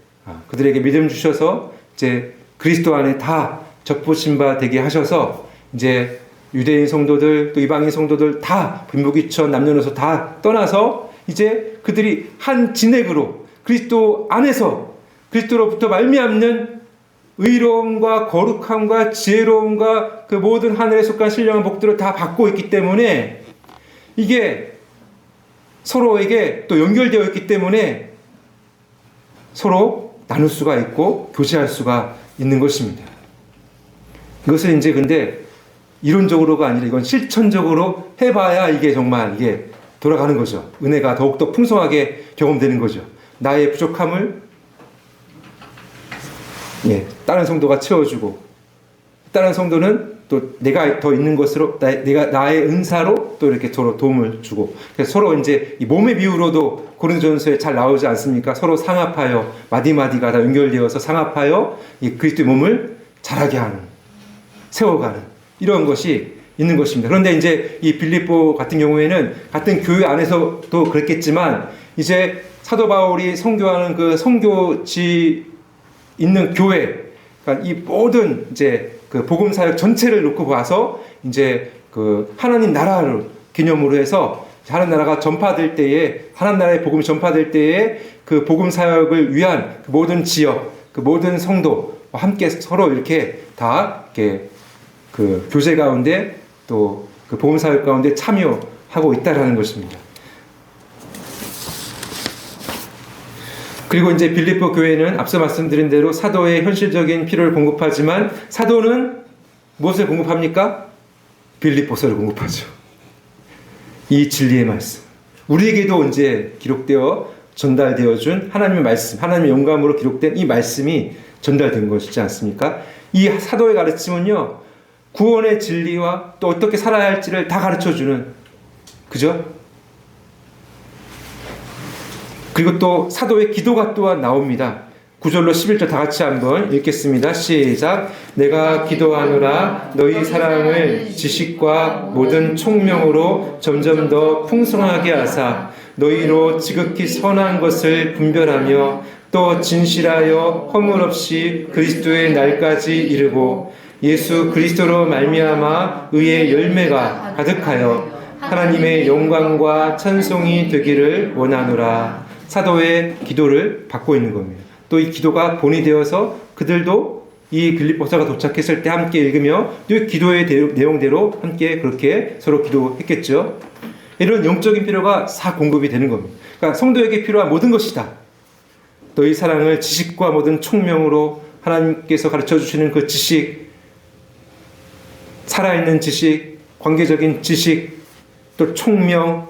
그들에게 믿음 주셔서 이제 그리스도 안에 다 접붙임 바 되게 하셔서 이제 유대인 성도들 또 이방인 성도들 다 빈부귀천 남녀노소 다 떠나서 이제 그들이 한 진액으로 그리스도 안에서 그리스도로부터 말미암는 의로움과 거룩함과 지혜로움과 그 모든 하늘에 속한 신령한 복들을 다 받고 있기 때문에 이게 서로에게 또 연결되어 있기 때문에 서로 나눌 수가 있고 교제할 수가 있는 것입니다. 이것을 이제 근데 이론적으로가 아니라 이건 실천적으로 해봐야 이게 정말 이게 돌아가는 거죠. 은혜가 더욱더 풍성하게 경험되는 거죠. 나의 부족함을 다른 성도가 채워주고 다른 성도는 또 내가 더 있는 것으로 나의 은사로 또 이렇게 서로 도움을 주고, 그래서 서로 이제 이 몸의 비유로도 고린도전서에 잘 나오지 않습니까? 서로 상합하여 마디마디가 다 연결되어서 상합하여 이 그리스도의 몸을 자라게 하는, 세워가는 이런 것이 있는 것입니다. 그런데 이제 이 빌립보 같은 경우에는 같은 교회 안에서도 그랬겠지만 이제 사도 바울이 선교하는 그 선교지 있는 교회, 그러니까 이 모든 이제 그 복음 사역 전체를 놓고 봐서 이제 그 하나님 나라를 기념으로 해서 하나님 나라가 전파될 때에, 하나님 나라의 복음이 전파될 때에 그 복음 사역을 위한 그 모든 지역, 그 모든 성도와 함께 서로 이렇게 다 이렇게 그 교제 가운데 또 그 복음 사역 가운데 참여하고 있다라는 것입니다. 그리고 이제 빌립보 교회는 앞서 말씀드린 대로 사도의 현실적인 필요를 공급하지만 사도는 무엇을 공급합니까? 빌립보서를 공급하죠. 이 진리의 말씀. 우리에게도 이제 기록되어 전달되어 준 하나님의 말씀, 하나님의 영감으로 기록된 이 말씀이 전달된 것이지 않습니까? 이 사도의 가르침은요, 구원의 진리와 또 어떻게 살아야 할지를 다 가르쳐 주는, 그죠? 그리고 또 사도의 기도가 또한 나옵니다. 9절로 11절 다 같이 한번 읽겠습니다. 시작. 내가 기도하노라 너희 사랑을 지식과 모든 총명으로 점점 더 풍성하게 하사 너희로 지극히 선한 것을 분별하며 또 진실하여 허물 없이 그리스도의 날까지 이르고 예수 그리스도로 말미암아 의의 열매가 가득하여 하나님의 영광과 찬송이 되기를 원하노라. 사도의 기도를 받고 있는 겁니다. 또 이 기도가 본이 되어서 그들도 이 빌립보서가 도착했을 때 함께 읽으며 또 기도의 내용대로 함께 그렇게 서로 기도했겠죠. 이런 영적인 필요가 다 공급이 되는 겁니다. 그러니까 성도에게 필요한 모든 것이다. 너희 사랑을 지식과 모든 총명으로, 하나님께서 가르쳐 주시는 그 지식, 살아있는 지식, 관계적인 지식, 또 총명,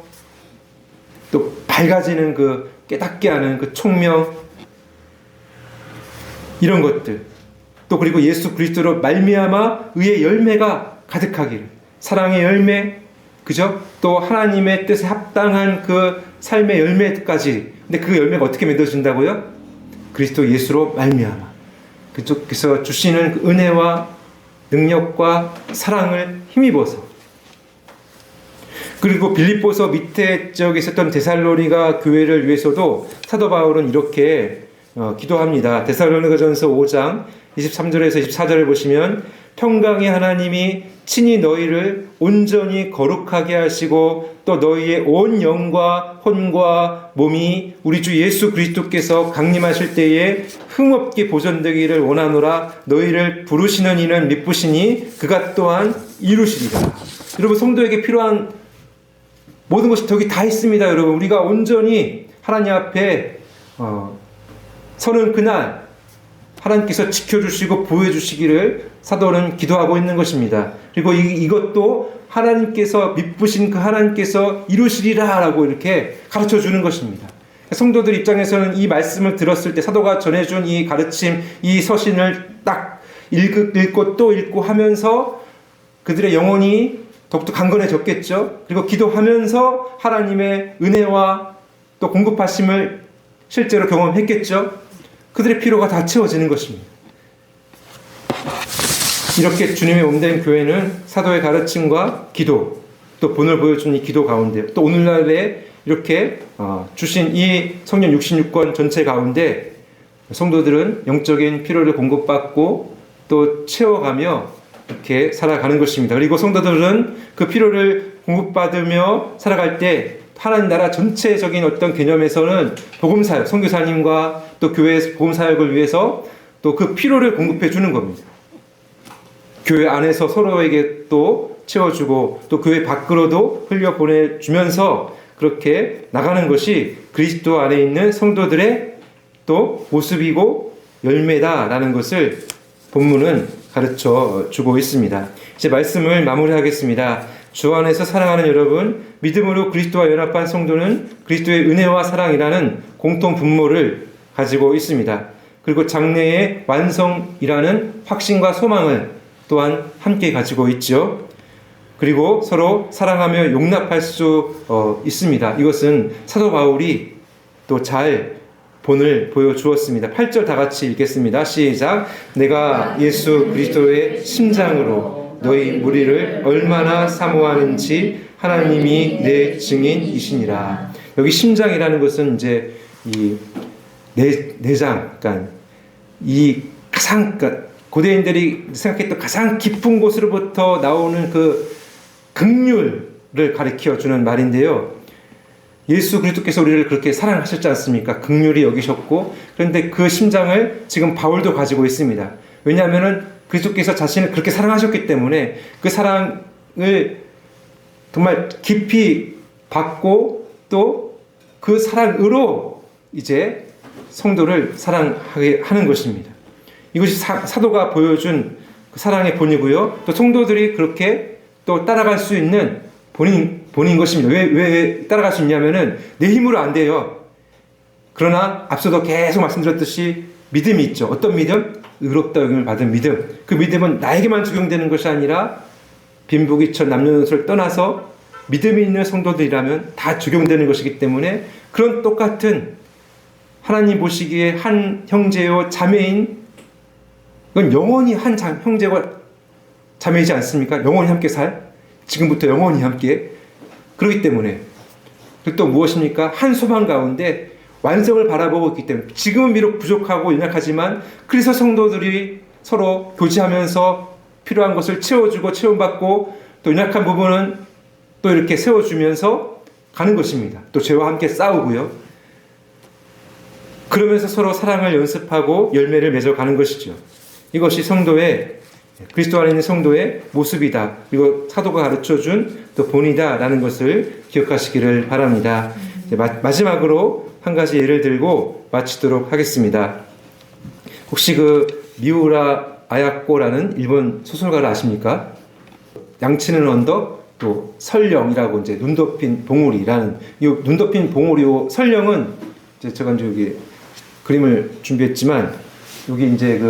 또 밝아지는 그 깨닫게 하는 그 총명, 이런 것들, 또 그리고 예수 그리스도로 말미암아 의의 열매가 가득하기를, 사랑의 열매, 그죠? 또 하나님의 뜻에 합당한 그 삶의 열매까지. 근데 그 열매가 어떻게 맺어진다고요? 그리스도 예수로 말미암아 그쪽에서 주시는 그 은혜와 능력과 사랑을 힘입어서. 그리고 빌립보서 밑에 지역에 있었던 데살로니가 교회를 위해서도 사도 바울은 이렇게 기도합니다. 데살로니가전서 5장 23절에서 24절을 보시면 평강의 하나님이 친히 너희를 온전히 거룩하게 하시고 또 너희의 온 영과 혼과 몸이 우리 주 예수 그리스도께서 강림하실 때에 흠없게 보존되기를 원하노라. 너희를 부르시는 이는 미쁘시니 그가 또한 이루시리라. 여러분, 성도에게 필요한 모든 것이 저기 다 있습니다. 여러분, 우리가 온전히 하나님 앞에 서는 그날 하나님께서 지켜주시고 보호해주시기를 사도는 기도하고 있는 것입니다. 그리고 이것도 하나님께서 미쁘신 그 하나님께서 이루시리라 라고 이렇게 가르쳐주는 것입니다. 성도들 입장에서는 이 말씀을 들었을 때, 사도가 전해준 이 가르침, 이 서신을 딱 읽고 또 읽고 하면서 그들의 영혼이 더욱더 강건해졌겠죠. 그리고 기도하면서 하나님의 은혜와 또 공급하심을 실제로 경험했겠죠. 그들의 필요가 다 채워지는 것입니다. 이렇게 주님의 몸된 교회는 사도의 가르침과 기도, 또 본을 보여준 이 기도 가운데, 또 오늘날에 이렇게 주신 이 성령 66권 전체 가운데 성도들은 영적인 필요를 공급받고 또 채워가며 이렇게 살아가는 것입니다. 그리고 성도들은 그 필요를 공급받으며 살아갈 때 하나님 나라 전체적인 어떤 개념에서는 복음사역, 선교사님과 또 교회의 복음사역을 위해서 또 그 필요를 공급해 주는 겁니다. 교회 안에서 서로에게 또 채워주고 또 교회 밖으로도 흘려보내주면서 그렇게 나가는 것이 그리스도 안에 있는 성도들의 또 모습이고 열매다라는 것을 본문은 가르쳐 주고 있습니다. 이제 말씀을 마무리하겠습니다. 주 안에서 사랑하는 여러분, 믿음으로 그리스도와 연합한 성도는 그리스도의 은혜와 사랑이라는 공통 분모를 가지고 있습니다. 그리고 장래의 완성이라는 확신과 소망을 또한 함께 가지고 있죠. 그리고 서로 사랑하며 용납할 수 있습니다. 이것은 사도 바울이 또 잘 본을 보여주었습니다. 8절 다 같이 읽겠습니다. 시작. 내가 예수 그리스도의 심장으로 너희 무리를 얼마나 사모하는지 하나님이 내 증인이시니라. 여기 심장이라는 것은 이제 이 내장, 그러니까 이 가장, 그러니까 고대인들이 생각했던 가장 깊은 곳으로부터 나오는 그 긍휼을 가리켜 주는 말인데요. 예수 그리스도께서 우리를 그렇게 사랑하셨지 않습니까? 긍휼히 여기셨고, 그런데 그 심장을 지금 바울도 가지고 있습니다. 왜냐하면은 그리스도께서 자신을 그렇게 사랑하셨기 때문에 그 사랑을 정말 깊이 받고 또 그 사랑으로 이제 성도를 사랑하게 하는 것입니다. 이것이 사도가 보여준 그 사랑의 본이고요. 또 성도들이 그렇게 또 따라갈 수 있는 본인 것입니다. 왜 따라갈 수 있냐면은 내 힘으로 안 돼요. 그러나 앞서도 계속 말씀드렸듯이 믿음이 있죠. 어떤 믿음? 의롭다 여김을 받은 믿음. 그 믿음은 나에게만 적용되는 것이 아니라 빈부귀천 남녀노소를 떠나서 믿음이 있는 성도들이라면 다 적용되는 것이기 때문에 그런 똑같은 하나님 보시기에 한 형제요 자매인, 그건 영원히 한 형제와 자매이지 않습니까? 영원히 함께 지금부터 영원히 함께. 그렇기 때문에 그리고 또 무엇입니까? 한 소망 가운데 완성을 바라보고 있기 때문에 지금은 비록 부족하고 연약하지만 그래서 성도들이 서로 교제하면서 필요한 것을 채워주고 체험받고 또 연약한 부분은 또 이렇게 세워주면서 가는 것입니다. 또 죄와 함께 싸우고요. 그러면서 서로 사랑을 연습하고 열매를 맺어가는 것이죠. 이것이 그리스도 안에 있는 성도의 모습이다. 그리고 사도가 가르쳐준 또 본이다라는 것을 기억하시기를 바랍니다. 마지막으로 한 가지 예를 들고 마치도록 하겠습니다. 혹시 미우라 아야코라는 일본 소설가를 아십니까? 양치는 언덕, 또 설령이라고 이제 눈덮인 봉우리라는 이 눈덮인 봉우리 설령은 이제 제가 이제 여기 그림을 준비했지만 여기 이제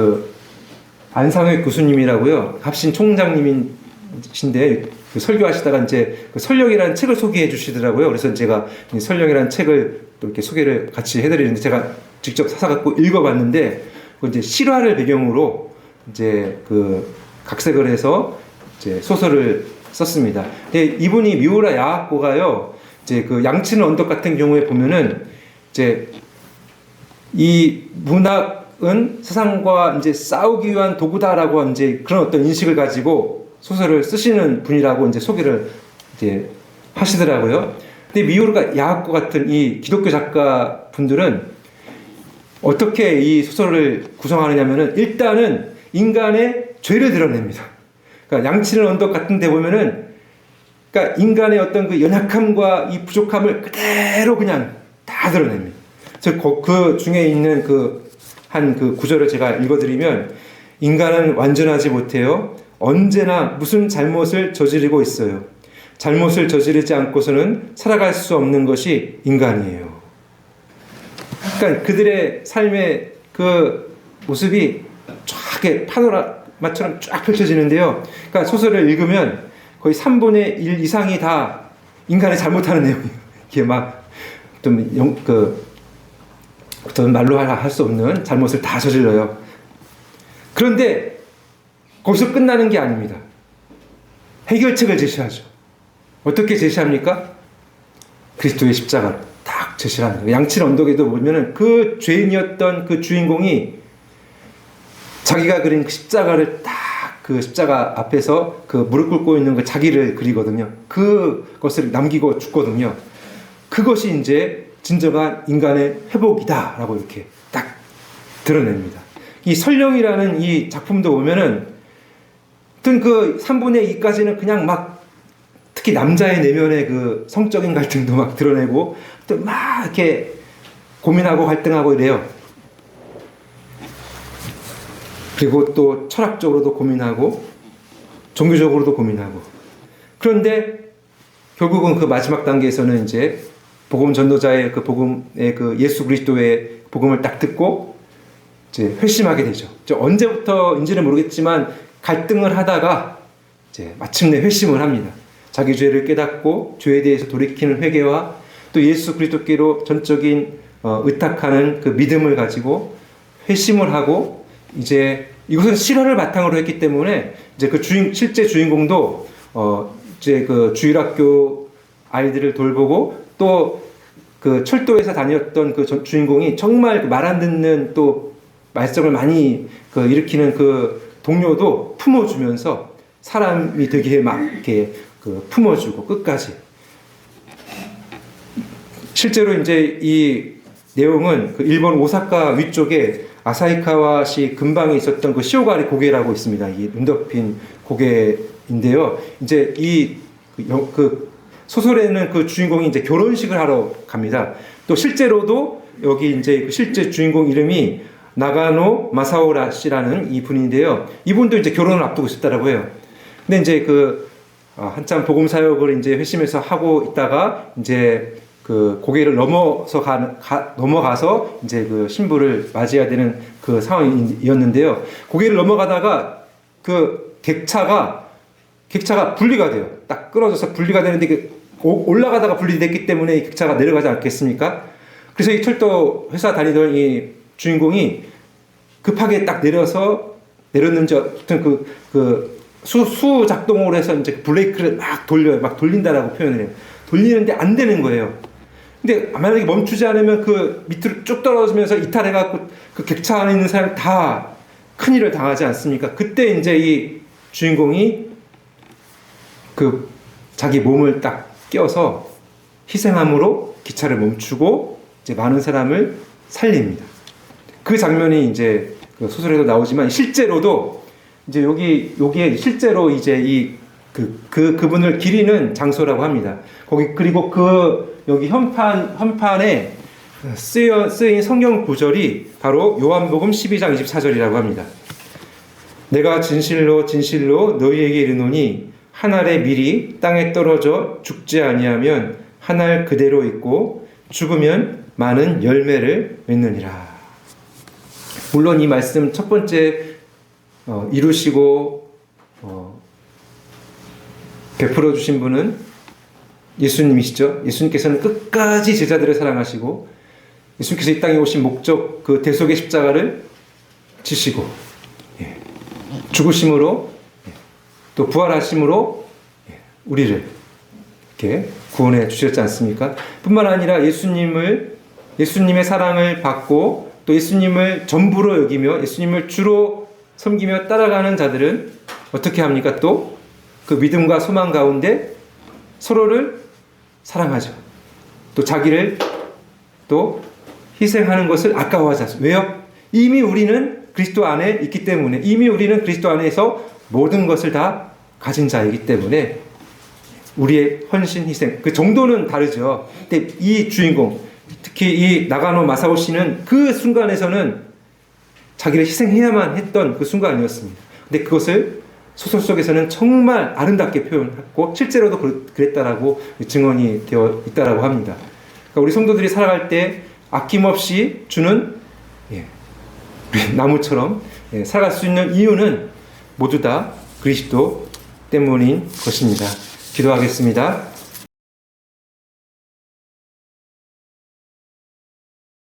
안상혁 교수님이라고요. 합신 총장님이신데 설교하시다가 이제 설령이라는 책을 소개해 주시더라고요. 그래서 제가 설령이라는 책을 또 이렇게 소개를 같이 해드리는데 제가 직접 사서 갖고 읽어봤는데 이제 실화를 배경으로 이제 각색을 해서 이제 소설을 썼습니다. 근데 이분이 미우라 야하코가요. 이제 양치는 언덕 같은 경우에 보면은 이제 이 문학은 세상과 이제 싸우기 위한 도구다라고 이제 그런 어떤 인식을 가지고 소설을 쓰시는 분이라고 이제 소개를 이제 하시더라고요. 근데 미우라 야하코 같은 이 기독교 작가 분들은 어떻게 이 소설을 구성하느냐면은 일단은 인간의 죄를 드러냅니다. 그러니까 양치는 언덕 같은 데 보면은 그러니까 인간의 어떤 연약함과 이 부족함을 그대로 그냥 다 드러냅니다. 그래서 그 중에 있는 한 구절을 제가 읽어드리면 인간은 완전하지 못해요. 언제나 무슨 잘못을 저지르고 있어요. 잘못을 저지르지 않고서는 살아갈 수 없는 것이 인간이에요. 그러니까 그들의 삶의 모습이 쫙 파노라마처럼 쫙 펼쳐지는데요. 그러니까 소설을 읽으면 거의 3분의 1 이상이 다 인간의 잘못하는 내용이에요. 이게 어떤 말로 할 수 없는 잘못을 다 저질러요. 그런데 거기서 끝나는 게 아닙니다. 해결책을 제시하죠. 어떻게 제시합니까? 그리스도의 십자가를 딱 제시하는 거예요. 양칠 언덕에도 보면은 그 죄인이었던 그 주인공이 자기가 그린 십자가를 딱 십자가 앞에서 무릎 꿇고 있는 자기를 그리거든요. 그것을 남기고 죽거든요. 그것이 이제 진정한 인간의 회복이다라고 이렇게 딱 드러냅니다. 이 설령이라는 이 작품도 보면은 어떤 3분의 2까지는 그냥 특히 남자의 내면의 성적인 갈등도 막 드러내고 또 막 이렇게 고민하고 갈등하고 이래요. 그리고 또 철학적으로도 고민하고 종교적으로도 고민하고. 그런데 결국은 마지막 단계에서는 이제 복음 전도자의 복음의 예수 그리스도의 복음을 딱 듣고 이제 회심하게 되죠. 언제부터인지는 모르겠지만 갈등을 하다가 이제 마침내 회심을 합니다. 자기 죄를 깨닫고 죄에 대해서 돌이키는 회개와 또 예수 그리스도께로 전적인 의탁하는 그 믿음을 가지고 회심을 하고, 이제 이것은 실화를 바탕으로 했기 때문에 이제 그 실제 주인공도 이제 그 주일학교 아이들을 돌보고, 또 그 철도에서 다녔던 그 주인공이 정말 말 안 듣는 또 말썽을 많이 일으키는 그 동료도 품어주면서 사람이 되게 막 이렇게 품어주고 끝까지. 실제로 이제 이 내용은 그 일본 오사카 위쪽에 아사히카와시 근방에 있었던 그 시오가리 고개라고 있습니다. 이 눈 덮인 고개인데요. 이제 그 소설에는 그 주인공이 이제 결혼식을 하러 갑니다. 또 실제로도 여기 이제 그 실제 주인공 이름이 나가노 마사오라 씨라는 이 분인데요. 이분도 이제 결혼을 앞두고 있었다라고 해요. 근데 이제 한참 복음 사역을 이제 회심해서 하고 있다가 이제 그 고개를 넘어가서 이제 그 신부를 맞이해야 되는 그 상황이었는데요. 고개를 넘어가다가 그 객차가 분리가 돼요. 딱 끊어져서 분리가 되는데 올라가다가 분리됐기 때문에 이 객차가 내려가지 않겠습니까? 그래서 이 철도 회사 다니던 이 주인공이 급하게 딱 내렸는지 어떤 수 작동으로 해서 이제 브레이크를 막 돌린다라고 표현을 해요. 돌리는데 안 되는 거예요. 근데 만약에 멈추지 않으면 그 밑으로 쭉 떨어지면서 이탈해갖고 그 객차 안에 있는 사람 다 큰일을 당하지 않습니까? 그때 이제 이 주인공이 자기 몸을 딱 끼워서 희생함으로 기차를 멈추고 이제 많은 사람을 살립니다. 그 장면이 이제 그 소설에도 나오지만 실제로도 이제 여기에 실제로 이제 그분을 기리는 장소라고 합니다. 그리고 여기 현판에 쓰인 성경 구절이 바로 요한복음 12장 24절이라고 합니다. 내가 진실로 진실로 너희에게 이르노니 한 알의 밀이 땅에 떨어져 죽지 아니하면 한 알 그대로 있고 죽으면 많은 열매를 맺느니라. 물론 이 말씀 첫 번째 이루시고 베풀어 주신 분은 예수님이시죠. 예수님께서는 끝까지 제자들을 사랑하시고 예수님께서 이 땅에 오신 목적, 그 대속의 십자가를 지시고 죽으심으로 또 부활하심으로 우리를 이렇게 구원해 주셨지 않습니까? 뿐만 아니라 예수님의 사랑을 받고 또 예수님을 전부로 여기며 예수님을 주로 섬기며 따라가는 자들은 어떻게 합니까? 또 그 믿음과 소망 가운데 서로를 사랑하죠. 또 자기를 또 희생하는 것을 아까워하지 않습니다. 왜요? 이미 우리는 그리스도 안에 있기 때문에, 이미 우리는 그리스도 안에서 모든 것을 다 가진 자이기 때문에 우리의 헌신, 희생, 그 정도는 다르죠. 근데 이 주인공, 특히 이 나가노 마사오 씨는 그 순간에서는 자기를 희생해야만 했던 그 순간이었습니다. 근데 그것을 소설 속에서는 정말 아름답게 표현했고 실제로도 그랬다라고 증언이 되어 있다라고 합니다. 그러니까 우리 성도들이 살아갈 때 아낌없이 주는 나무처럼 살아갈 수 있는 이유는 모두 다 그리스도 때문인 것입니다. 기도하겠습니다.